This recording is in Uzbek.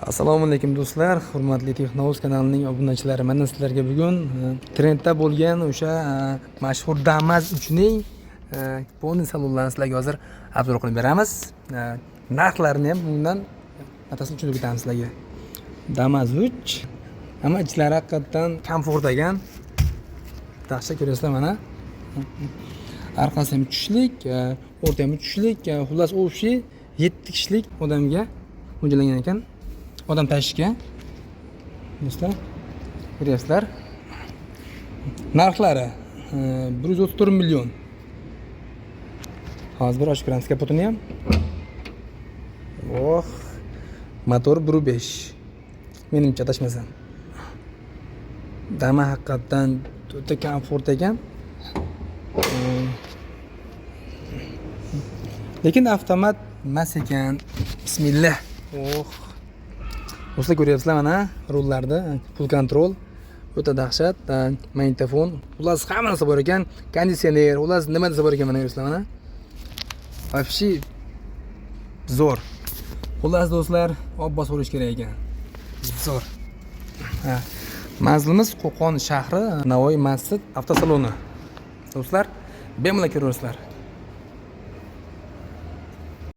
Assalomu alaykum do'stlar, hurmatli Texnouz kanalining obunachilari. Mana sizlarga bugun trendda bo'lgan o'sha mashhur Damas 3 ning poni salonlarini sizlarga hozir obzor qilib beramiz. Narxlarini ham bundan batafsil tushuntirib ketamiz sizlarga. Damas 3 hamma ichlari haqiqatan komfort ekan. Yaxshi ko'rasizlar mana. Arkasi ham tushlik, o'rta ham tushlik, xullas o'shi 7 kishilik odamga mo'ljallangan ekan. Odam tashishga. Do'stlar, ko'ryapsizlar. Narxlari 134 million. Hozir bir ochib ko'ramiz kapotini ham. Oh, motor 1.5. Menimcha adashmasam. Dama haqiqatan o'ta komfort ekan. Lekin avtomat emas ekan. Bismillah. Oh. Do'stlar, ko'ryapsizlar mana rullarda full control, o'ta dahshat, magnitofon, xullas hamma narsa bor ekan, konditsioner, xullas nima desa bor ekan mana ko'ryapsizlar mana. Вообще zo'r. Xullas do'stlar, olib bosib olish kerak ekan. Zo'r. Manzilimiz Qo'qon shahri, Navoiy masjid avtosaloni. Do'stlar, bemalol ko'rasizlar.